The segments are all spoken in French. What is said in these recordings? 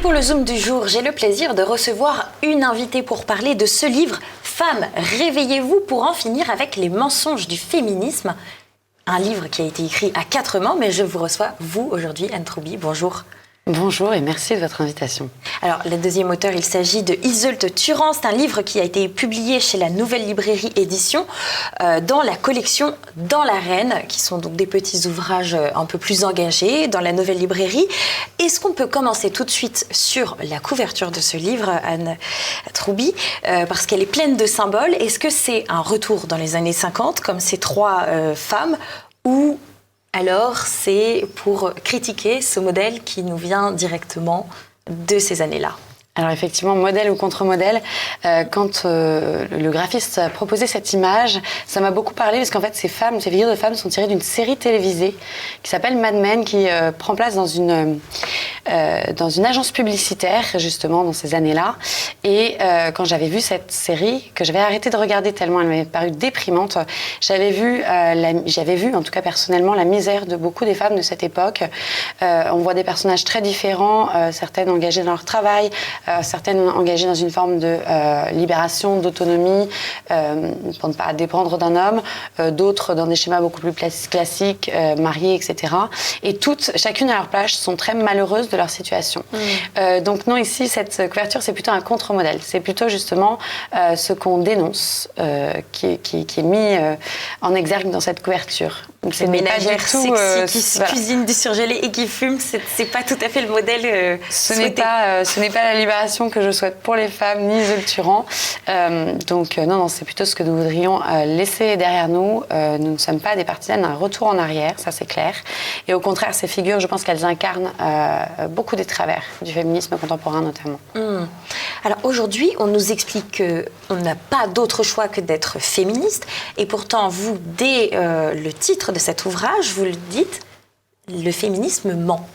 pour le Zoom du jour, j'ai le plaisir de recevoir une invitée pour parler de ce livre « Femmes, réveillez-vous pour en finir avec les mensonges du féminisme ». Un livre qui a été écrit à 4 mains, mais je vous reçois, vous, aujourd'hui, Anne Troubi. Bonjour. Bonjour et merci de votre invitation. Alors, le deuxième auteur, il s'agit de Iseult Turan. C'est un livre qui a été publié chez la Nouvelle Librairie Édition dans la collection Dans l'arène, qui sont donc des petits ouvrages un peu plus engagés dans la Nouvelle Librairie. Est-ce qu'on peut commencer tout de suite sur la couverture de ce livre, Anne Troubi, parce qu'elle est pleine de symboles. Est-ce que c'est un retour dans les années 50, comme ces 3 femmes, ou alors c'est pour critiquer ce modèle qui nous vient directement de ces années-là? Alors effectivement, modèle ou contre-modèle, quand le graphiste a proposé cette image, ça m'a beaucoup parlé parce qu'en fait ces figures de femmes sont tirées d'une série télévisée qui s'appelle Mad Men, qui prend place dans une agence publicitaire justement dans ces années-là. Et quand j'avais vu cette série, que j'avais arrêté de regarder tellement elle m'avait paru déprimante, j'avais vu en tout cas personnellement la misère de beaucoup des femmes de cette époque. On voit des personnages très différents, certaines engagées dans leur travail, certaines engagées dans une forme de libération, d'autonomie, pour ne pas dépendre d'un homme, d'autres dans des schémas beaucoup plus classiques, mariées, etc. Et toutes, chacune à leur place, sont très malheureuses de leur situation. Donc non, ici, cette couverture, c'est plutôt un contre-modèle. C'est plutôt justement ce qu'on dénonce, qui est mis en exergue dans cette couverture. Donc c'est ménagère sexy qui se cuisine du surgelé et qui fume, c'est pas tout à fait le modèle ce n'est pas la libération que je souhaite pour les femmes, ni Iseult Turan. Non, c'est plutôt ce que nous voudrions laisser derrière nous. Nous ne sommes pas des partisanes d'un retour en arrière, ça c'est clair. Et au contraire, ces figures, je pense qu'elles incarnent beaucoup des travers du féminisme contemporain notamment. Alors aujourd'hui, on nous explique qu'on n'a pas d'autre choix que d'être féministe. Et pourtant, vous, dès le titre de cet ouvrage, vous le dites, le féminisme ment.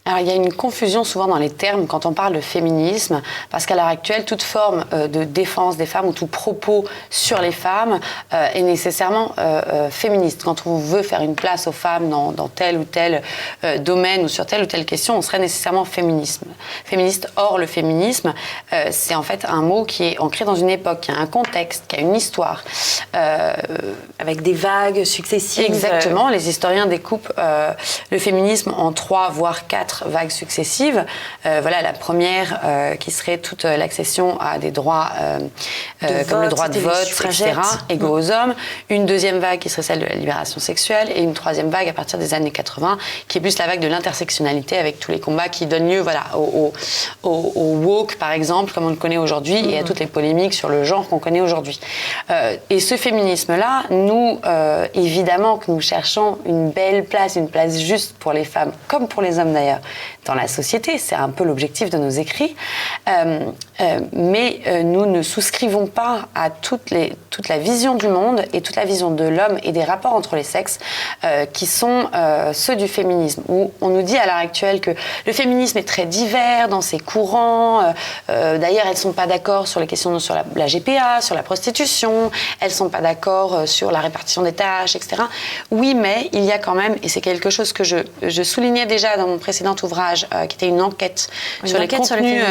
Alors, il y a une confusion souvent dans les termes quand on parle de féminisme, parce qu'à l'heure actuelle, toute forme de défense des femmes ou tout propos sur les femmes est nécessairement féministe. Quand on veut faire une place aux femmes dans tel ou tel domaine ou sur telle ou telle question, on serait nécessairement féministe. Or, le féminisme, c'est en fait un mot qui est ancré dans une époque, qui a un contexte, qui a une histoire. Avec des vagues successives. Exactement. Les historiens découpent le féminisme en 3 voire 4 vagues successives. Voilà, la première qui serait toute l'accession à des droits comme le droit de vote, etc., égaux aux hommes. Une deuxième vague qui serait celle de la libération sexuelle et une troisième vague à partir des années 80 qui est plus la vague de l'intersectionnalité avec tous les combats qui donnent lieu au woke, par exemple, comme on le connaît aujourd'hui, et à toutes les polémiques sur le genre qu'on connaît aujourd'hui. Et ce féminisme-là, nous, évidemment que nous cherchons une belle place, une place juste pour les femmes, comme pour les hommes d'ailleurs, dans la société. C'est un peu l'objectif de nos écrits. Mais nous ne souscrivons pas à toute la vision du monde et toute la vision de l'homme et des rapports entre les sexes qui sont ceux du féminisme. Où on nous dit à l'heure actuelle que le féminisme est très divers dans ses courants. D'ailleurs, elles ne sont pas d'accord sur les questions sur la GPA, sur la prostitution. Elles ne sont pas d'accord sur la répartition des tâches, etc. Oui, mais il y a quand même, et c'est quelque chose que je soulignais déjà dans mon précédent ouvrage, qui était une enquête sur les contenus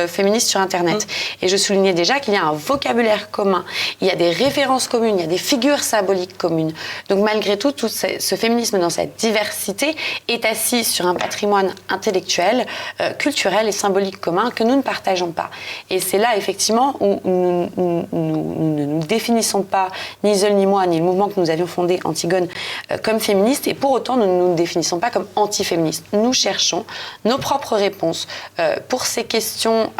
féministes sur Internet. Et je soulignais déjà qu'il y a un vocabulaire commun, il y a des références communes, il y a des figures symboliques communes. Donc malgré tout ce féminisme dans cette diversité est assis sur un patrimoine intellectuel, culturel et symbolique commun que nous ne partageons pas. Et c'est là effectivement où nous ne nous définissons pas, ni Iseult ni moi, ni le mouvement que nous avions fondé, Antigone, comme féministes, et pour autant nous ne nous définissons pas comme antiféministes. Nous cherchons nos propres réponses pour ces questions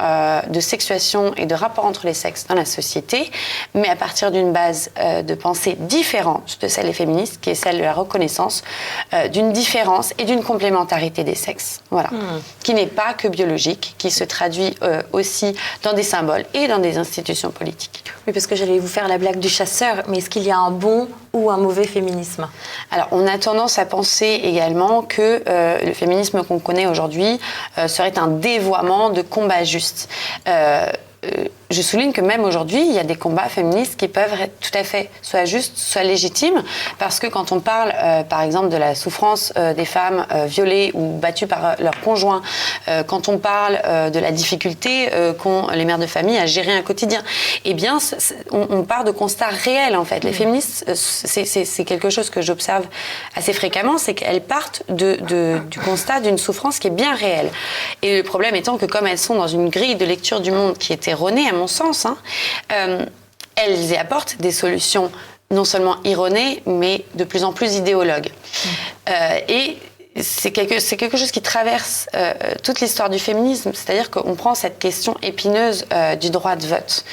de sexuation et de rapport entre les sexes dans la société, mais à partir d'une base de pensée différente de celle des féministes, qui est celle de la reconnaissance d'une différence et d'une complémentarité des sexes. Voilà. Qui n'est pas que biologique, qui se traduit aussi dans des symboles et dans des institutions politiques. Oui, parce que j'allais vous faire la blague du chasseur, mais est-ce qu'il y a un bon ou un mauvais féminisme? Alors, on a tendance à penser également que le féminisme qu'on connaît aujourd'hui serait un dévoiement de combats justes. je souligne que même aujourd'hui, il y a des combats féministes qui peuvent être tout à fait soit justes, soit légitimes, parce que quand on parle, par exemple, de la souffrance des femmes violées ou battues par leur conjoint, quand on parle de la difficulté qu'ont les mères de famille à gérer un quotidien, eh bien, on part de constats réels, en fait. Les féministes, c'est quelque chose que j'observe assez fréquemment, c'est qu'elles partent du constat d'une souffrance qui est bien réelle. Et le problème étant que comme elles sont dans une grille de lecture du monde qui est erronée, à mon sens, elles y apportent des solutions non seulement erronées, mais de plus en plus idéologues. Et c'est quelque chose qui traverse toute l'histoire du féminisme, c'est-à-dire qu'on prend cette question épineuse du droit de vote.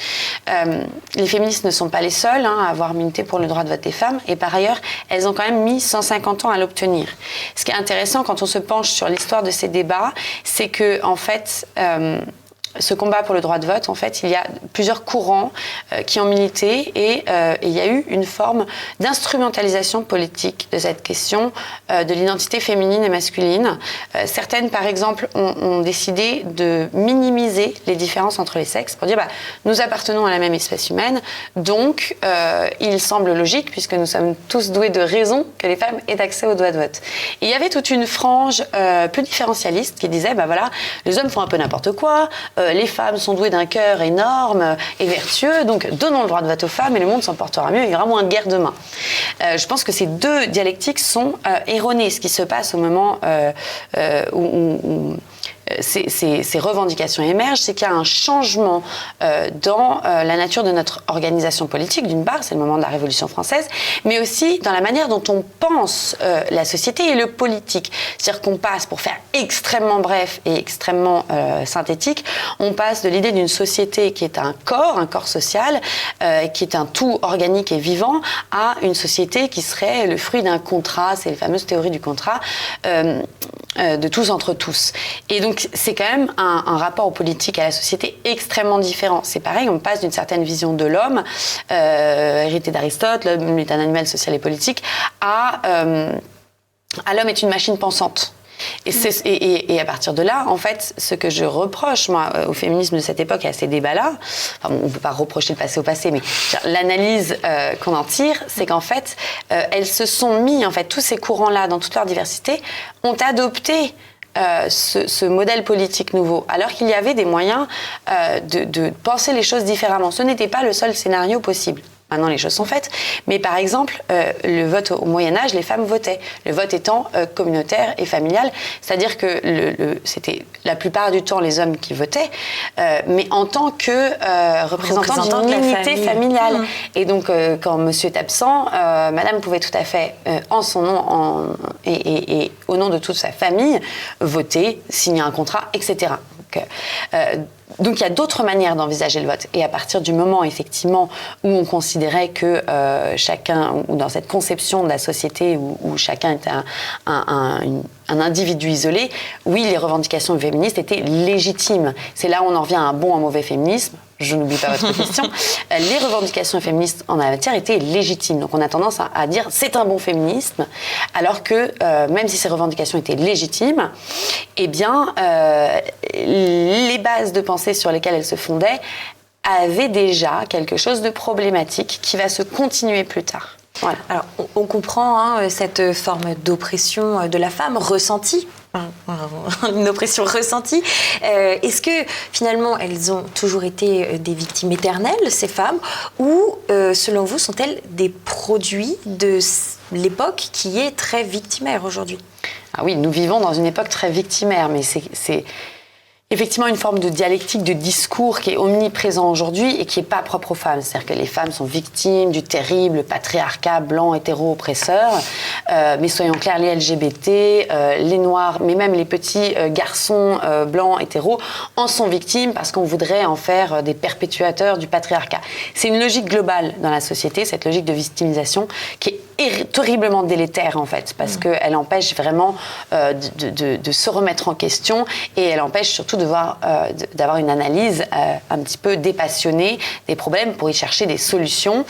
Les féministes ne sont pas les seules à avoir milité pour le droit de vote des femmes, et par ailleurs, elles ont quand même mis 150 ans à l'obtenir. Ce qui est intéressant quand on se penche sur l'histoire de ces débats, c'est que, en fait, ce combat pour le droit de vote, en fait, il y a plusieurs courants qui ont milité et il y a eu une forme d'instrumentalisation politique de cette question de l'identité féminine et masculine. Certaines, par exemple, ont décidé de minimiser les différences entre les sexes pour dire nous appartenons à la même espèce humaine, donc il semble logique, puisque nous sommes tous doués de raison, que les femmes aient accès au droit de vote. Et il y avait toute une frange plus différentialiste qui disait voilà, les hommes font un peu n'importe quoi, les femmes sont douées d'un cœur énorme et vertueux, donc donnons le droit de vote aux femmes et le monde s'en portera mieux, il y aura moins de guerre demain. Je pense que ces deux dialectiques sont erronées. Ce qui se passe au moment où ces revendications émergent, c'est qu'il y a un changement dans la nature de notre organisation politique, d'une part, c'est le moment de la Révolution française, mais aussi dans la manière dont on pense la société et le politique. C'est-à-dire qu'on passe, pour faire extrêmement bref et extrêmement synthétique, on passe de l'idée d'une société qui est un corps social, qui est un tout organique et vivant, à une société qui serait le fruit d'un contrat, c'est les fameuses théories du contrat, de tous entre tous. Et donc, c'est quand même un rapport aux politiques, à la société extrêmement différent. C'est pareil, on passe d'une certaine vision de l'homme, héritée d'Aristote, l'homme est un animal social et politique, à l'homme est une machine pensante. Et à partir de là, en fait, ce que je reproche, moi, au féminisme de cette époque et à ces débats-là, enfin, on ne peut pas reprocher le passé au passé, mais l'analyse qu'on en tire, c'est qu'en fait, elles se sont mis, en fait, tous ces courants-là, dans toute leur diversité, ont adopté ce modèle politique nouveau, alors qu'il y avait des moyens de penser les choses différemment. Ce n'était pas le seul scénario possible. Maintenant, les choses sont faites. Mais par exemple, le vote au Moyen-Âge, les femmes votaient. Le vote étant communautaire et familial. C'est-à-dire que c'était la plupart du temps les hommes qui votaient, mais en tant que représentants d'une unité familiale. Et donc, quand monsieur est absent, madame pouvait tout à fait, en son nom et au nom de toute sa famille, voter, signer un contrat, etc. Donc il y a d'autres manières d'envisager le vote. Et à partir du moment, effectivement, où on considérait que chacun, ou dans cette conception de la société où chacun était un individu isolé, oui, les revendications féministes étaient légitimes. C'est là où on en revient à un bon ou un mauvais féminisme. Je n'oublie pas votre question. Les revendications féministes en la matière étaient légitimes. Donc on a tendance à dire c'est un bon féminisme, alors que même si ces revendications étaient légitimes, eh bien, les bases de pensée sur lesquelles elles se fondaient avaient déjà quelque chose de problématique qui va se continuer plus tard. Voilà. Alors, on comprend cette forme d'oppression de la femme ressentie, une oppression ressentie. Est-ce que finalement elles ont toujours été des victimes éternelles, ces femmes, ou selon vous sont-elles des produits de l'époque qui est très victimaire aujourd'hui ? Ah oui, nous vivons dans une époque très victimaire, mais c'est effectivement une forme de dialectique, de discours qui est omniprésent aujourd'hui et qui n'est pas propre aux femmes. C'est-à-dire que les femmes sont victimes du terrible patriarcat blanc, hétéro-oppresseur. Mais soyons clairs, les LGBT, les Noirs, mais même les petits garçons blancs, hétéros, en sont victimes parce qu'on voudrait en faire des perpétuateurs du patriarcat. C'est une logique globale dans la société, cette logique de victimisation qui est terriblement délétère en fait, parce qu'elle empêche vraiment de se remettre en question, et elle empêche surtout d'avoir une analyse un petit peu dépassionnée des problèmes pour y chercher des solutions.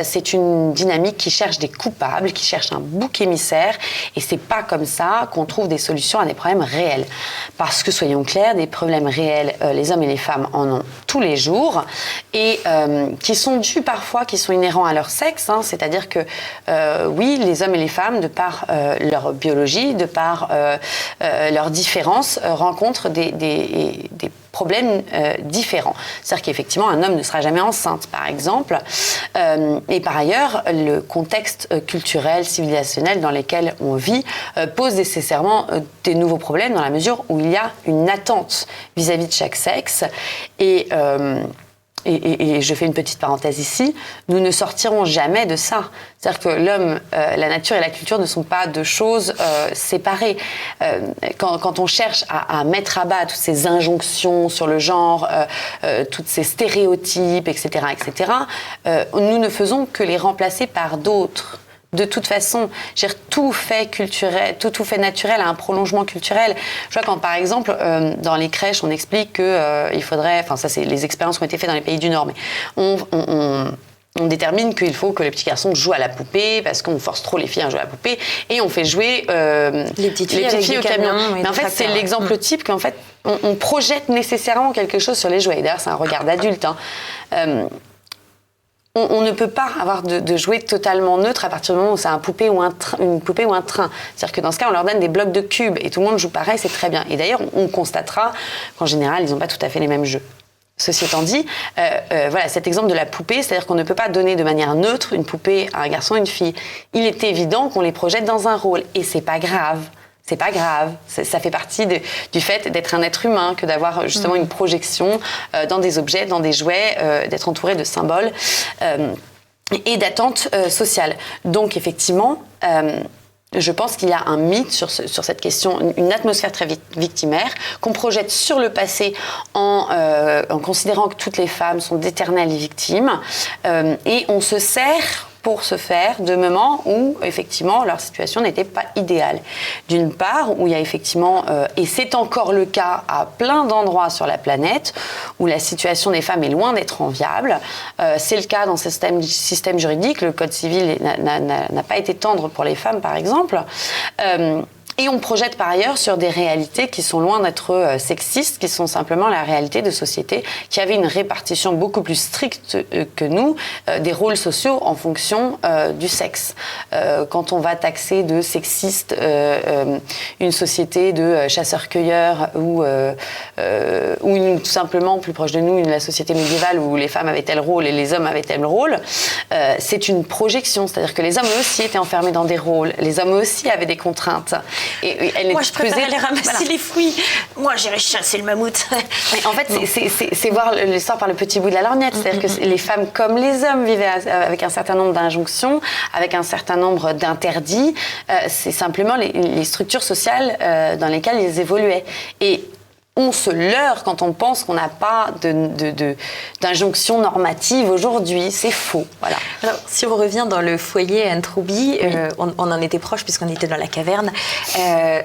C'est une dynamique qui cherche des coupables, qui cherche un bouc émissaire, et c'est pas comme ça qu'on trouve des solutions à des problèmes réels. Parce que soyons clairs, des problèmes réels, les hommes et les femmes en ont tous les jours, et qui sont dus parfois, qui sont inhérents à leur sexe, hein, c'est-à-dire que oui, les hommes et les femmes, de par leur biologie, de par leurs différences, rencontrent des problèmes différents. C'est-à-dire qu'effectivement, un homme ne sera jamais enceinte, par exemple. Et par ailleurs, le contexte culturel, civilisationnel dans lequel on vit pose nécessairement des nouveaux problèmes, dans la mesure où il y a une attente vis-à-vis de chaque sexe. Et je fais une petite parenthèse ici, nous ne sortirons jamais de ça. C'est-à-dire que l'homme, la nature et la culture ne sont pas deux choses séparées. Quand on cherche à mettre à bas toutes ces injonctions sur le genre, toutes ces stéréotypes, etc., nous ne faisons que les remplacer par d'autres. De toute façon, tout fait culturel, tout fait naturel a un prolongement culturel. Je vois quand, par exemple, dans les crèches, on explique qu'il faudrait... Enfin, ça, c'est les expériences qui ont été faites dans les pays du Nord, mais on détermine qu'il faut que les petits garçons jouent à la poupée parce qu'on force trop les filles à jouer à la poupée, et on fait jouer les petites filles au camion. Mais en fait, c'est l'exemple type qu'en fait, on projette nécessairement quelque chose sur les jouets. D'ailleurs, c'est un regard d'adulte, hein. On ne peut pas avoir de jouets totalement neutres à partir du moment où c'est une poupée ou un train. C'est-à-dire que dans ce cas, on leur donne des blocs de cubes et tout le monde joue pareil, c'est très bien. Et d'ailleurs, on constatera qu'en général, ils n'ont pas tout à fait les mêmes jeux. Ceci étant dit, voilà, cet exemple de la poupée, c'est-à-dire qu'on ne peut pas donner de manière neutre une poupée à un garçon et une fille. Il est évident qu'on les projette dans un rôle, et c'est pas grave. C'est pas grave, ça fait partie du fait d'être un être humain, que d'avoir justement une projection dans des objets, dans des jouets, d'être entouré de symboles et d'attentes sociales. Donc effectivement, je pense qu'il y a un mythe sur cette question, une atmosphère très victimaire, qu'on projette sur le passé en considérant que toutes les femmes sont d'éternelles victimes, et on se sert pour se faire de moments où, effectivement, leur situation n'était pas idéale. D'une part, où il y a effectivement, et c'est encore le cas à plein d'endroits sur la planète, où la situation des femmes est loin d'être enviable. C'est le cas dans ce système juridique. Le Code civil n'a pas été tendre pour les femmes, par exemple. Et on projette par ailleurs sur des réalités qui sont loin d'être sexistes, qui sont simplement la réalité de sociétés qui avaient une répartition beaucoup plus stricte que nous des rôles sociaux en fonction du sexe. Quand on va taxer de sexiste une société de chasseurs-cueilleurs ou tout simplement, plus proche de nous, la société médiévale où les femmes avaient tel rôle et les hommes avaient tel rôle, c'est une projection. C'est-à-dire que les hommes aussi étaient enfermés dans des rôles, les hommes aussi avaient des contraintes. Moi, je préfère aller ramasser les fruits. Moi, j'irai chasser le mammouth. Mais en fait, c'est voir l'histoire par le petit bout de la lorgnette. C'est-à-dire que les femmes, comme les hommes, vivaient avec un certain nombre d'injonctions, avec un certain nombre d'interdits. C'est simplement les structures sociales dans lesquelles ils évoluaient. Et on se leurre quand on pense qu'on n'a pas d'injonction normative aujourd'hui. C'est faux. Voilà. Alors, si on revient dans le foyer Anne Trouby, oui. On en était proche puisqu'on était dans la caverne.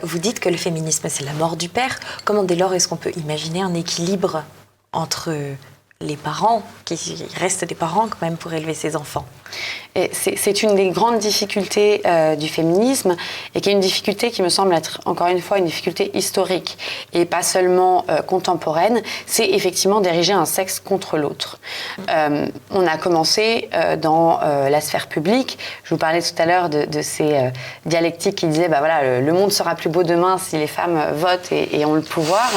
Vous dites que le féminisme, c'est la mort du père. Comment, dès lors, est-ce qu'on peut imaginer un équilibre entre les parents, qui restent des parents quand même pour élever ses enfants? Et c'est une des grandes difficultés du féminisme, et qui est une difficulté qui me semble être, encore une fois, une difficulté historique et pas seulement contemporaine. C'est effectivement d'ériger un sexe contre l'autre. On a commencé dans la sphère publique. Je vous parlais tout à l'heure de ces dialectiques qui disaient voilà, le monde sera plus beau demain si les femmes votent et ont le pouvoir.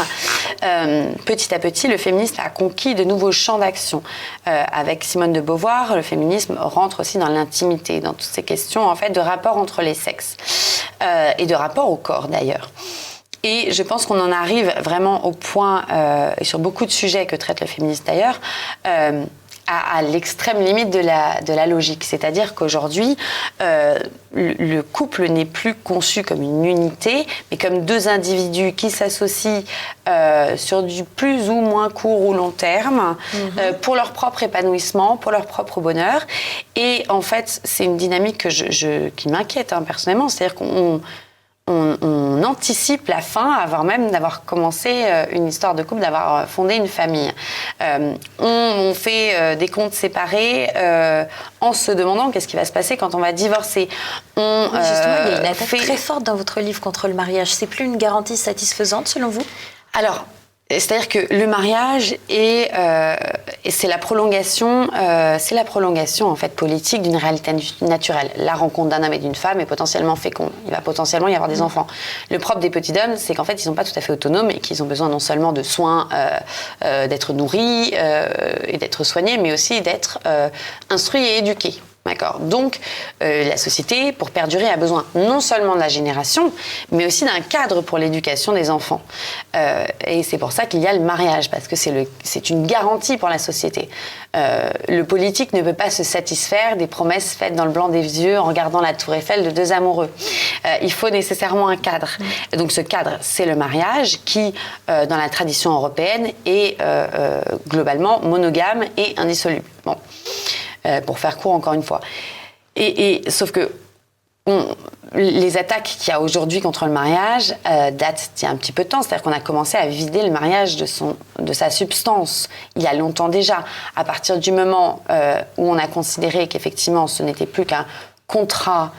Petit à petit, le féminisme a conquis de nouveaux champs d'action. Avec Simone de Beauvoir, le féminisme rentre aussi dans l'intimité, dans toutes ces questions en fait de rapport entre les sexes et de rapport au corps d'ailleurs. Et je pense qu'on en arrive vraiment au point, et sur beaucoup de sujets que traite le féminisme d'ailleurs, à l'extrême limite de la logique. C'est-à-dire qu'aujourd'hui, le couple n'est plus conçu comme une unité, mais comme deux individus qui s'associent sur du plus ou moins court ou long terme, pour leur propre épanouissement, pour leur propre bonheur. Et en fait, c'est une dynamique qui m'inquiète personnellement. C'est-à-dire qu'on anticipe la fin avant même d'avoir commencé une histoire de couple, d'avoir fondé une famille. On fait des comptes séparés en se demandant qu'est-ce qui va se passer quand on va divorcer. Justement, il y a une attaque très forte dans votre livre contre le mariage. C'est plus une garantie satisfaisante selon vous ? Alors, c'est-à-dire que le mariage c'est la prolongation en fait politique d'une réalité naturelle. La rencontre d'un homme et d'une femme est potentiellement fécond. Il va potentiellement y avoir des enfants. Le propre des petits hommes, c'est qu'en fait, ils ne sont pas tout à fait autonomes et qu'ils ont besoin non seulement de soins, d'être nourris et d'être soignés, mais aussi d'être instruits et éduqués. D'accord. Donc, la société, pour perdurer, a besoin non seulement de la génération, mais aussi d'un cadre pour l'éducation des enfants. Et c'est pour ça qu'il y a le mariage, parce que c'est une garantie pour la société. Le politique ne peut pas se satisfaire des promesses faites dans le blanc des yeux en regardant la tour Eiffel de deux amoureux. Il faut nécessairement un cadre. Donc, ce cadre, c'est le mariage qui, dans la tradition européenne, est globalement monogame et indissoluble. Bon. Pour faire court encore une fois. Sauf que les attaques qu'il y a aujourd'hui contre le mariage datent d'il y a un petit peu de temps. C'est-à-dire qu'on a commencé à vider le mariage de sa substance il y a longtemps déjà. À partir du moment où on a considéré qu'effectivement ce n'était plus qu'un contrat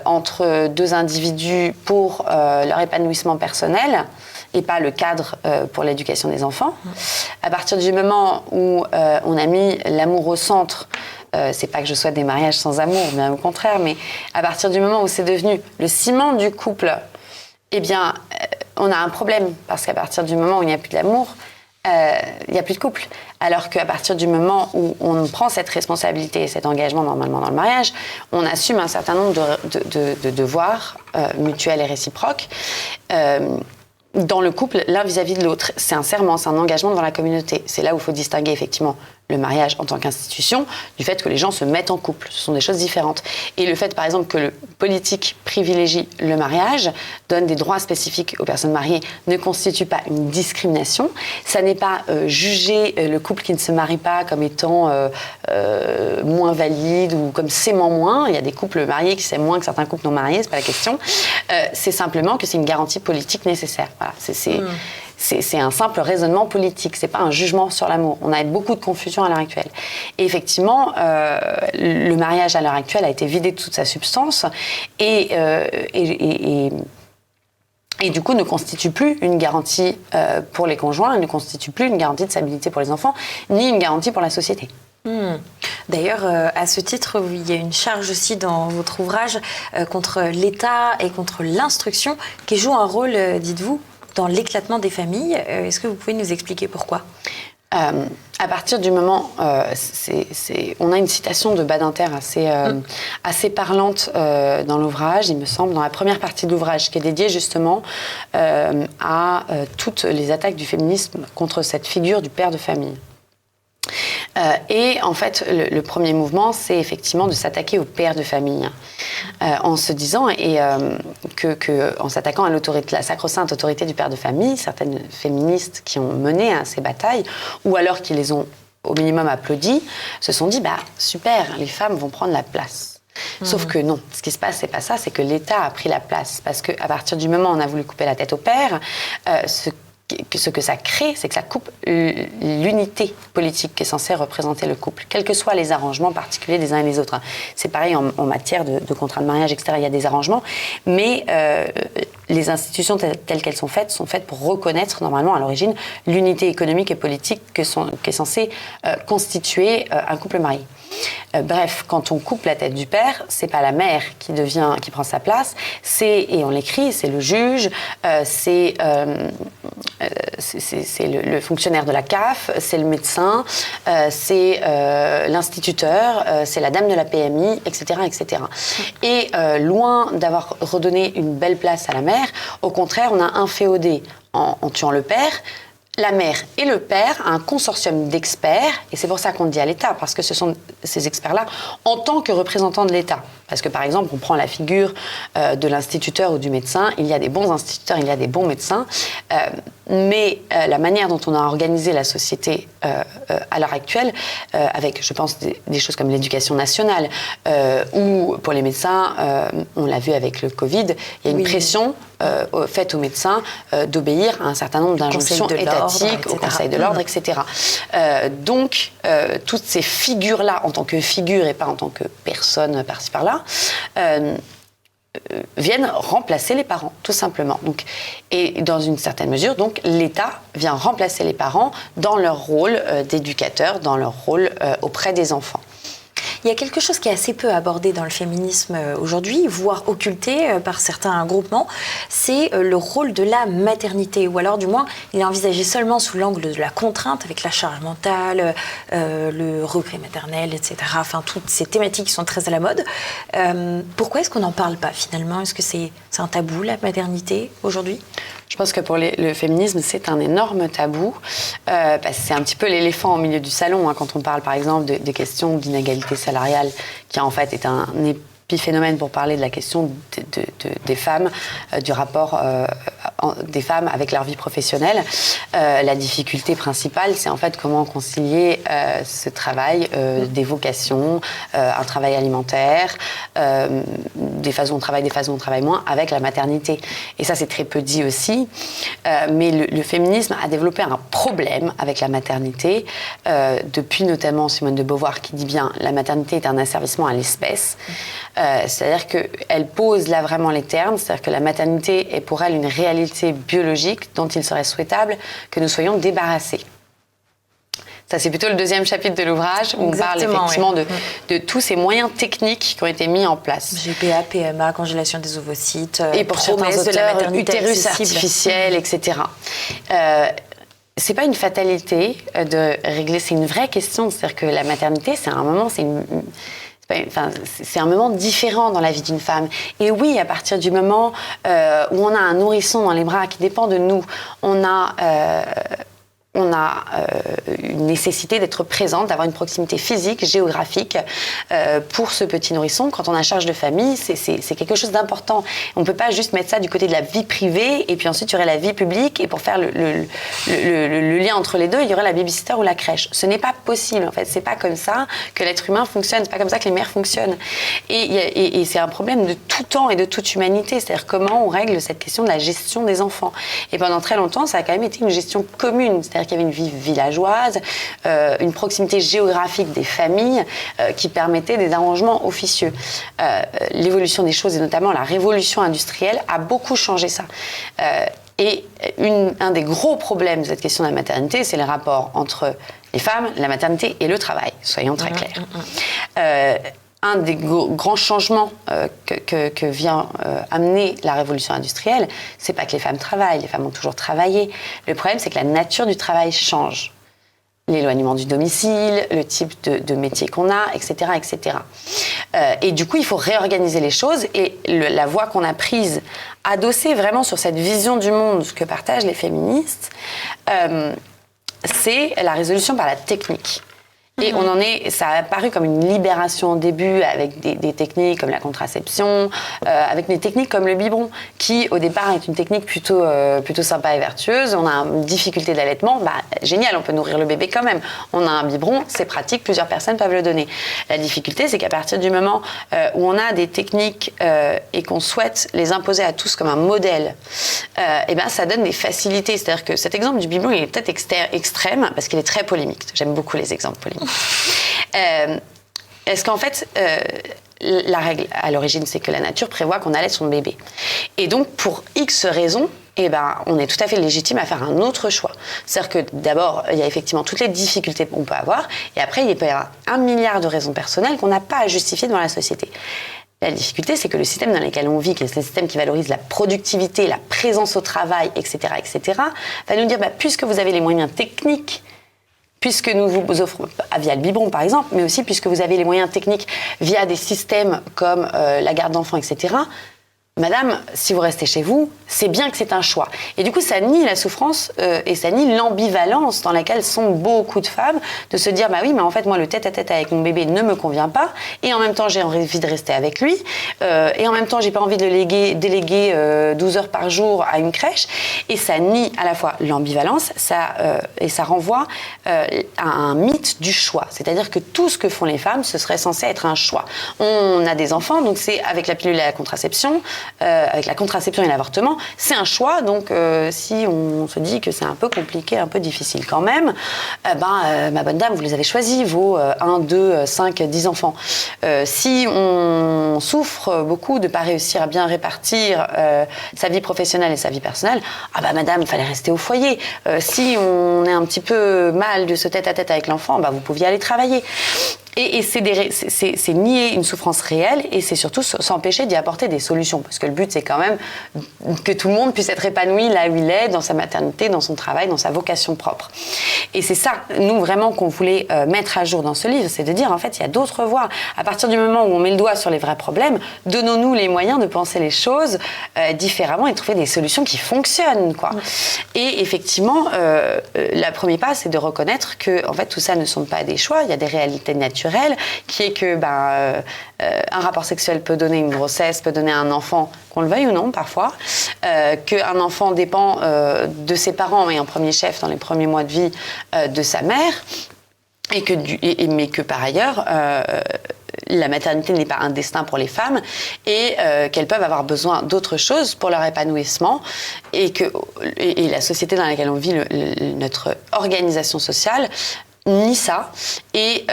entre deux individus pour leur épanouissement personnel et pas le cadre pour l'éducation des enfants. À partir du moment où on a mis l'amour au centre, c'est pas que je souhaite des mariages sans amour, bien au contraire, mais à partir du moment où c'est devenu le ciment du couple, eh bien, on a un problème, parce qu'à partir du moment où il n'y a plus d'amour, il n'y a plus de couple. Alors qu'à partir du moment où on prend cette responsabilité et cet engagement normalement dans le mariage, on assume un certain nombre de devoirs mutuels et réciproques dans le couple, l'un vis-à-vis de l'autre. C'est un serment, c'est un engagement devant la communauté. C'est là où il faut distinguer effectivement le mariage en tant qu'institution du fait que les gens se mettent en couple. Ce sont des choses différentes. Et le fait, par exemple, que le politique privilégie le mariage, donne des droits spécifiques aux personnes mariées, ne constitue pas une discrimination. Ça n'est pas juger le couple qui ne se marie pas comme étant moins valide ou comme s'aimant moins. Il y a des couples mariés qui s'aiment moins que certains couples non mariés, c'est pas la question. C'est simplement que c'est une garantie politique nécessaire. Voilà, c'est un simple raisonnement politique, c'est pas un jugement sur l'amour. On a beaucoup de confusion à l'heure actuelle. Et effectivement, le mariage à l'heure actuelle a été vidé de toute sa substance et du coup ne constitue plus une garantie pour les conjoints, ne constitue plus une garantie de stabilité pour les enfants, ni une garantie pour la société. D'ailleurs, à ce titre, il y a une charge aussi dans votre ouvrage contre l'État et contre l'instruction qui joue un rôle, dites-vous, dans l'éclatement des familles. Est-ce que vous pouvez nous expliquer pourquoi ? À partir du moment, on a une citation de Badinter assez parlante dans l'ouvrage, il me semble, dans la première partie de l'ouvrage, qui est dédiée justement à toutes les attaques du féminisme contre cette figure du père de famille. Et en fait, le premier mouvement, c'est effectivement de s'attaquer au père de famille, en se disant en s'attaquant à la sacro-sainte autorité du père de famille, certaines féministes qui ont mené ces batailles, ou alors qui les ont au minimum applaudi, se sont dit super, les femmes vont prendre la place. Sauf que non, ce qui se passe, c'est pas ça, c'est que l'État a pris la place, parce qu'à partir du moment où on a voulu couper la tête au père, ce que ça crée, c'est que ça coupe l'unité politique qui est censée représenter le couple, quels que soient les arrangements particuliers des uns et des autres. C'est pareil en matière de contrat de mariage, etc. Il y a des arrangements, mais les institutions telles qu'elles sont faites pour reconnaître normalement à l'origine l'unité économique et politique qui est censée constituer un couple marié. Bref, quand on coupe la tête du père, c'est pas la mère qui prend sa place, et on l'écrit, c'est le juge, c'est le fonctionnaire de la CAF, c'est le médecin, c'est l'instituteur, c'est la dame de la PMI, etc., etc. Et loin d'avoir redonné une belle place à la mère, au contraire, on a inféodé en tuant le père la mère et le père, un consortium d'experts, et c'est pour ça qu'on le dit à l'État, parce que ce sont ces experts-là en tant que représentants de l'État. Parce que par exemple, on prend la figure de l'instituteur ou du médecin, il y a des bons instituteurs, il y a des bons médecins, mais la manière dont on a organisé la société à l'heure actuelle, avec, je pense, des choses comme l'éducation nationale, ou pour les médecins, on l'a vu avec le Covid, il y a une pression faite aux médecins d'obéir à un certain nombre d'injonctions étatiques, au Conseil de l'ordre, etc. Donc, toutes ces figures-là, en tant que figure et pas en tant que personne par-ci par-là, viennent remplacer les parents, tout simplement. Donc, et dans une certaine mesure, donc, l'État vient remplacer les parents dans leur rôle d'éducateur, dans leur rôle auprès des enfants. Il y a quelque chose qui est assez peu abordé dans le féminisme aujourd'hui, voire occulté par certains groupements, c'est le rôle de la maternité, ou alors du moins il est envisagé seulement sous l'angle de la contrainte avec la charge mentale, le regret maternel, etc. Enfin, toutes ces thématiques qui sont très à la mode. Pourquoi est-ce qu'on n'en parle pas finalement ? Est-ce que c'est un tabou, la maternité, aujourd'hui ? Je pense que pour le féminisme, c'est un énorme tabou. Parce que c'est un petit peu l'éléphant au milieu du salon, hein, quand on parle par exemple de questions d'inégalité salariale, qui en fait est un épiphénomène pour parler de la question des femmes, du rapport des femmes avec leur vie professionnelle. La difficulté principale, c'est en fait comment concilier ce travail, des vocations, un travail alimentaire, des phases où on travaille, des phases où on travaille moins, avec la maternité. Et ça, c'est très peu dit aussi. Mais le féminisme a développé un problème avec la maternité, depuis notamment Simone de Beauvoir qui dit bien la maternité est un asservissement à l'espèce. C'est-à-dire qu'elle pose là vraiment les termes, c'est-à-dire que la maternité est pour elle une réalité biologique dont il serait souhaitable que nous soyons débarrassés. Ça, c'est plutôt le deuxième chapitre de l'ouvrage où on parle effectivement de tous ces moyens techniques qui ont été mis en place. GPA, PMA, congélation des ovocytes, et pour certains auteurs, utérus artificiel, etc. C'est pas une fatalité de régler, c'est une vraie question. C'est-à-dire que la maternité, c'est un moment, c'est un moment différent dans la vie d'une femme. Et oui, à partir du moment où on a un nourrisson dans les bras qui dépend de nous, on a une nécessité d'être présente, d'avoir une proximité physique, géographique pour ce petit nourrisson. Quand on a charge de famille, c'est quelque chose d'important. On ne peut pas juste mettre ça du côté de la vie privée et puis ensuite il y aurait la vie publique et pour faire le lien entre les deux, il y aurait la babysitter ou la crèche. Ce n'est pas possible en fait. C'est pas comme ça que l'être humain fonctionne. C'est pas comme ça que les mères fonctionnent. Et c'est un problème de tout temps et de toute humanité. C'est-à-dire comment on règle cette question de la gestion des enfants. Et pendant très longtemps, ça a quand même été une gestion commune. C'est-à-dire qu'il y avait une vie villageoise, une proximité géographique des familles qui permettait des arrangements officieux. L'évolution des choses et notamment la révolution industrielle a beaucoup changé ça. Et un des gros problèmes de cette question de la maternité, c'est les rapports entre les femmes, la maternité et le travail, soyons très clairs. Un des grands changements que vient amener la révolution industrielle, c'est pas que les femmes travaillent, les femmes ont toujours travaillé. Le problème, c'est que la nature du travail change. L'éloignement du domicile, le type de métier qu'on a, etc., etc. Et du coup, il faut réorganiser les choses. Et la voie qu'on a prise, adossée vraiment sur cette vision du monde que partagent les féministes, c'est la résolution par la technique. Et ça a apparu comme une libération au début avec des techniques comme la contraception, avec des techniques comme le biberon, qui au départ est une technique plutôt sympa et vertueuse. On a une difficulté d'allaitement, génial, on peut nourrir le bébé quand même. On a un biberon, c'est pratique, plusieurs personnes peuvent le donner. La difficulté, c'est qu'à partir du moment où on a des techniques et qu'on souhaite les imposer à tous comme un modèle, ça donne des facilités. C'est-à-dire que cet exemple du biberon, il est peut-être extrême parce qu'il est très polémique. J'aime beaucoup les exemples polémiques. Est-ce qu'en fait, la règle à l'origine, c'est que la nature prévoit qu'on allait son bébé. Et donc, pour X raisons, on est tout à fait légitime à faire un autre choix. C'est-à-dire que d'abord, il y a effectivement toutes les difficultés qu'on peut avoir, et après, il peut y avoir 1 milliard de raisons personnelles qu'on n'a pas à justifier devant la société. La difficulté, c'est que le système dans lequel on vit, qui est le système qui valorise la productivité, la présence au travail, etc., va nous dire, puisque vous avez les moyens techniques, puisque nous vous offrons, via le biberon par exemple, mais aussi puisque vous avez les moyens techniques via des systèmes comme la garde d'enfants, etc., Madame, si vous restez chez vous, c'est bien que c'est un choix. Et du coup, ça nie la souffrance et ça nie l'ambivalence dans laquelle sont beaucoup de femmes, de se dire, bah oui, mais en fait, moi, le tête-à-tête avec mon bébé ne me convient pas, et en même temps, j'ai envie de rester avec lui, et en même temps, j'ai pas envie de le déléguer 12 heures par jour à une crèche. Et ça nie à la fois l'ambivalence, et ça renvoie à un mythe du choix. C'est-à-dire que tout ce que font les femmes, ce serait censé être un choix. On a des enfants, donc c'est avec la pilule et la contraception, avec la contraception et l'avortement, c'est un choix. Donc, si on se dit que c'est un peu compliqué, un peu difficile quand même, ma bonne dame, vous les avez choisis, vos 1, 2, 5, 10 enfants. Si on souffre beaucoup de ne pas réussir à bien répartir sa vie professionnelle et sa vie personnelle, madame, il fallait rester au foyer. Si on est un petit peu mal de ce tête-à-tête avec l'enfant, vous pouviez aller travailler. Et c'est nier une souffrance réelle et c'est surtout s'empêcher d'y apporter des solutions. Parce que le but, c'est quand même que tout le monde puisse être épanoui là où il est, dans sa maternité, dans son travail, dans sa vocation propre. Et c'est ça, nous, vraiment, qu'on voulait mettre à jour dans ce livre, c'est de dire, en fait, il y a d'autres voies. À partir du moment où on met le doigt sur les vrais problèmes, donnons-nous les moyens de penser les choses différemment et de trouver des solutions qui fonctionnent, quoi. Et effectivement, le premier pas, c'est de reconnaître que, en fait, tout ça ne sont pas des choix, il y a des réalités naturelles, qui est que un rapport sexuel peut donner une grossesse, peut donner un enfant, qu'on le veuille ou non parfois, qu'un enfant dépend de ses parents et en premier chef dans les premiers mois de vie de sa mère, mais que par ailleurs la maternité n'est pas un destin pour les femmes et qu'elles peuvent avoir besoin d'autre chose pour leur épanouissement et la société dans laquelle on vit, notre organisation sociale, ni ça. Et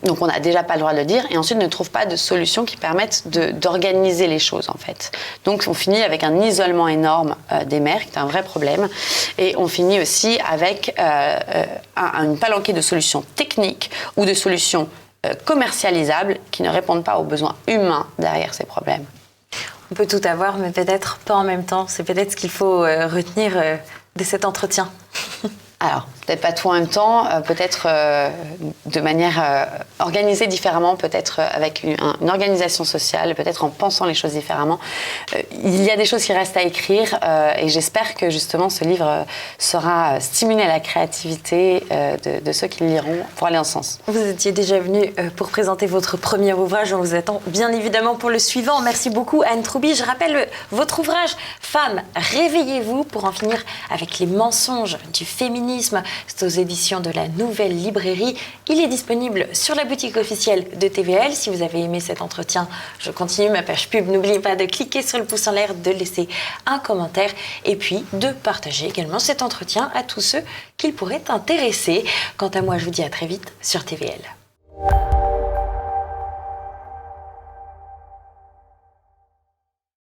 donc on n'a déjà pas le droit de le dire et ensuite ne trouve pas de solution qui permettent d'organiser les choses en fait. Donc on finit avec un isolement énorme des mères qui est un vrai problème et on finit aussi avec une palanquée de solutions techniques ou de solutions commercialisables qui ne répondent pas aux besoins humains derrière ces problèmes. On peut tout avoir mais peut-être pas en même temps. C'est peut-être ce qu'il faut retenir de cet entretien. Alors, peut-être pas tout en même temps, peut-être de manière organisée différemment, peut-être avec une organisation sociale, peut-être en pensant les choses différemment. Il y a des choses qui restent à écrire et j'espère que justement ce livre saura stimuler la créativité de ceux qui le liront pour aller en ce sens. Vous étiez déjà venu pour présenter votre premier ouvrage, on vous attend bien évidemment pour le suivant. Merci beaucoup Anne Troubi. Je rappelle votre ouvrage « Femmes, réveillez-vous » pour en finir avec les mensonges du féminisme. C'est aux éditions de la Nouvelle Librairie. Il est disponible sur la boutique officielle de TVL. Si vous avez aimé cet entretien, je continue ma page pub. N'oubliez pas de cliquer sur le pouce en l'air, de laisser un commentaire et puis de partager également cet entretien à tous ceux qu'il pourrait intéresser. Quant à moi, je vous dis à très vite sur TVL.